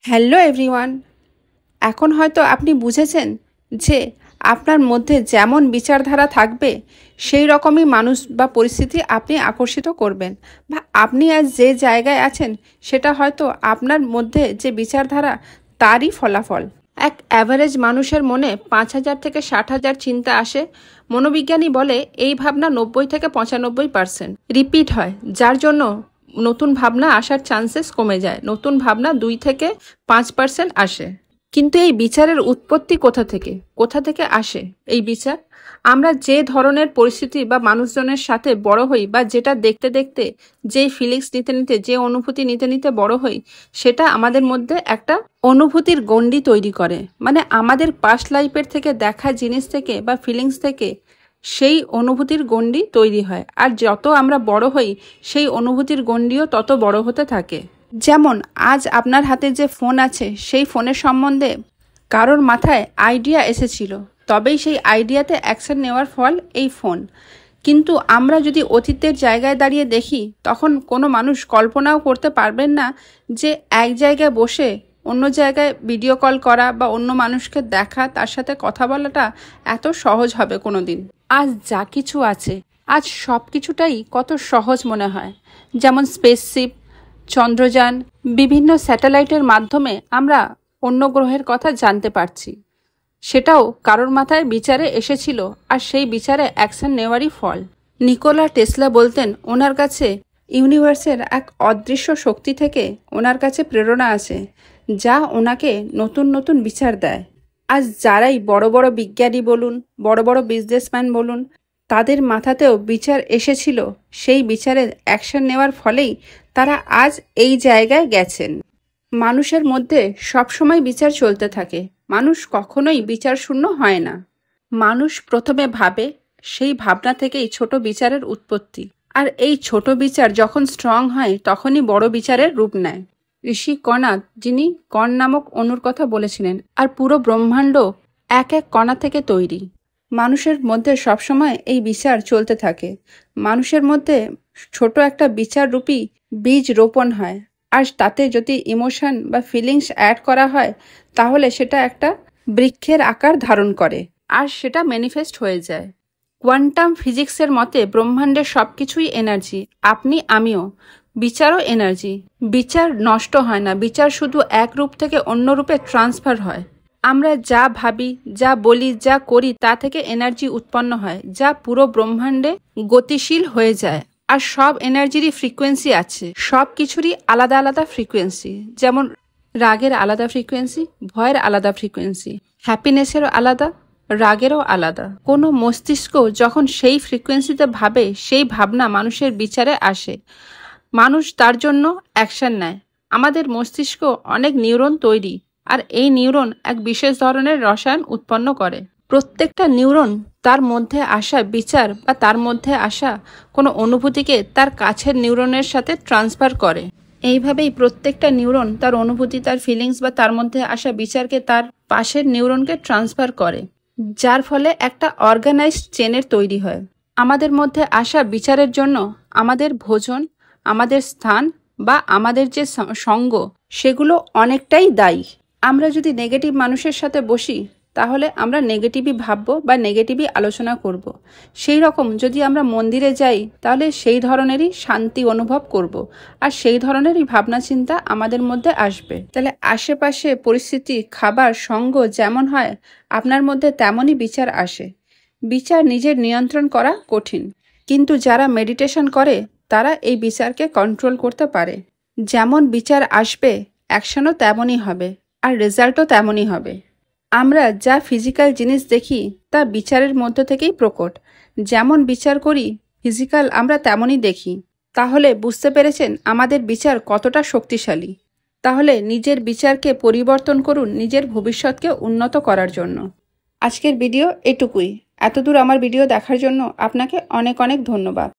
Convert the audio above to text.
Hello everyone. এখন হয়তো আপনি বুঝেছেন যে আপনার মধ্যে যেমন বিচারধারা থাকবে সেই রকমই মানুষ বা পরিস্থিতি আপনি আকর্ষিত করবেন, বা আপনি আজ যে জায়গায় আছেন সেটা হয়তো আপনার মধ্যে যে বিচারধারা তারই ফলাফল। এক অ্যাভারেজ মানুষের মনে 5,000 থেকে 60,000 চিন্তা আসে। মনোবিজ্ঞানী বলে এই ভাবনা 90 থেকে 95% রিপিট হয়, যার জন্য নতুন ভাবনা আসার চান্সেস কমে যায়। নতুন ভাবনা 2 থেকে 5% আসে। কিন্তু এই বিচারের উৎপত্তি কোথা থেকে আসে এই বিচার? আমরা যে ধরনের পরিস্থিতি বা মানুষজনের সাথে বড় হই, বা যেটা দেখতে দেখতে, যে ফিলিংস নিতে নিতে, যে অনুভূতি নিতে নিতে বড় হই, সেটা আমাদের মধ্যে একটা অনুভূতির গণ্ডি তৈরি করে। মানে আমাদের পাস্ট লাইফের থেকে দেখা জিনিস থেকে বা ফিলিংস থেকে সেই অনুভূতির গণ্ডি তৈরি হয়। আর যত আমরা বড় হই সেই অনুভূতির গণ্ডিও তত বড় হতে থাকে। যেমন আজ আপনার হাতে যে ফোন আছে, সেই ফোনের সম্বন্ধে কারোর মাথায় আইডিয়া এসেছিল, তবেই সেই আইডিয়াতে অ্যাকশন নেওয়ার ফল এই ফোন। কিন্তু আমরা যদি অতীতের জায়গায় দাঁড়িয়ে দেখি, তখন কোনো মানুষ কল্পনাও করতে পারবেন না যে এক জায়গায় বসে অন্য জায়গায় ভিডিও কল করা বা অন্য মানুষকে দেখা, তার সাথে কথা বলাটা এত সহজ হবে কোনো দিন। আজ যা কিছু আছে, আজ সব কিছুটাই কত সহজ মনে হয়। যেমন স্পেসশিপ, চন্দ্রযান, বিভিন্ন স্যাটেলাইটের মাধ্যমে আমরা অন্য গ্রহের কথা জানতে পারছি। সেটাও কারোর মাথায় বিচারে এসেছিল, আর সেই বিচারে অ্যাকশন নেওয়ারই ফল। নিকোলা টেসলা বলতেন ওনার কাছে ইউনিভার্সের এক অদৃশ্য শক্তি থেকে ওনার কাছে প্রেরণা আছে, যা ওনাকে নতুন নতুন বিচার দেয়। আজ যারাই বড় বড় বিজ্ঞানী বলুন, বড় বড় বিজনেসম্যান বলুন, তাদের মাথাতেও বিচার এসেছিল। সেই বিচারে অ্যাকশন নেওয়ার ফলেই তারা আজ এই জায়গায় গেছেন। মানুষের মধ্যে সবসময় বিচার চলতে থাকে। মানুষ কখনোই বিচার শূন্য হয় না। মানুষ প্রথমে ভাবে, সেই ভাবনা থেকেই ছোট বিচারের উৎপত্তি। আর এই ছোট বিচার যখন স্ট্রং হয়, তখনই বড় বিচারের রূপ নেয়। ঋষি কণাদ, যিনি কণ নামক অণুর কথা বলেছিলেন, আর পুরো ব্রহ্মাণ্ড এক এক কণা থেকে তৈরি। মানুষের মধ্যে সবসময় এই বিচার চলতে থাকে। মানুষের মধ্যে ছোট একটা বিচাররূপী বীজ রোপণ হয়, আর তাতে যদি ইমোশন বা ফিলিংস অ্যাড করা হয়, তাহলে সেটা একটা বৃক্ষের আকার ধারণ করে, আর সেটা ম্যানিফেস্ট হয়ে যায়। কোয়ান্টাম ফিজিক্সের মতে ব্রহ্মাণ্ডের সব কিছুই এনার্জি। আপনি, আমিও। বিচারও এনার্জি। বিচার নষ্ট হয় না, বিচার শুধু এক রূপ থেকে অন্য রূপে ট্রান্সফার হয়। আমরা যা ভাবি, যা বলি, যা করি, তা থেকে এনার্জি উৎপন্ন হয়, যা পুরো ব্রহ্মাণ্ডে গতিশীল হয়ে যায়। আর সব এনার্জিরই ফ্রিকোয়েন্সি আছে, সব কিছুরই আলাদা আলাদা ফ্রিকোয়েন্সি। যেমন রাগের আলাদা ফ্রিকোয়েন্সি, ভয়ের আলাদা ফ্রিকোয়েন্সি, হ্যাপিনেসেরও আলাদা, রাগেরও আলাদা। কোনো মস্তিষ্ক যখন সেই ফ্রিকোয়েন্সিতে ভাবে, সেই ভাবনা মানুষের বিচারে আসে। মানুষ তার জন্য অ্যাকশন নেয়। আমাদের মস্তিষ্ক অনেক নিউরন তৈরি, আর এই নিউরন এক বিশেষ ধরনের রসায়ন উৎপন্ন করে। প্রত্যেকটা নিউরন তার মধ্যে আসা বিচার বা তার মধ্যে আসা কোনো অনুভূতিকে তার কাছের নিউরনের সাথে ট্রান্সফার করে। এইভাবেই প্রত্যেকটা নিউরন তার অনুভূতি, তার ফিলিংস বা তার মধ্যে আসা বিচারকে তার পাশের নিউরনকে ট্রান্সফার করে, যার ফলে একটা অর্গানাইজড চেনের তৈরি হয়। আমাদের মধ্যে আসা বিচারের জন্য আমাদের ভোজন, আমাদের স্থান বা আমাদের যে সঙ্গ, সেগুলো অনেকটাই দায়ী। আমরা যদি নেগেটিভ মানুষের সাথে বসি, তাহলে আমরা নেগেটিভই ভাববো বা নেগেটিভই আলোচনা করব। সেই রকম যদি আমরা মন্দিরে যাই, তাহলে সেই ধরনেরই শান্তি অনুভব করব, আর সেই ধরনেরই ভাবনা চিন্তা আমাদের মধ্যে আসবে। তাহলে আশেপাশে পরিস্থিতি, খাবার, সঙ্গ যেমন হয়, আপনার মধ্যে তেমনই বিচার আসে। বিচার নিজের নিয়ন্ত্রণ করা কঠিন, কিন্তু যারা মেডিটেশন করে তারা এই বিচারকে কন্ট্রোল করতে পারে। যেমন বিচার আসবে, অ্যাকশনও তেমনই হবে, আর রেজাল্টও তেমনই হবে। আমরা যা ফিজিক্যাল জিনিস দেখি তা বিচারের মধ্য থেকেই প্রকট। যেমন বিচার করি ফিজিক্যাল আমরা তেমনই দেখি। তাহলে বুঝতে পেরেছেন আমাদের বিচার কতটা শক্তিশালী। তাহলে নিজের বিচারকে পরিবর্তন করুন নিজের ভবিষ্যৎকে উন্নত করার জন্য। আজকের ভিডিও এটুকুই। এতদূর আমার ভিডিও দেখার জন্য আপনাকে অনেক অনেক ধন্যবাদ।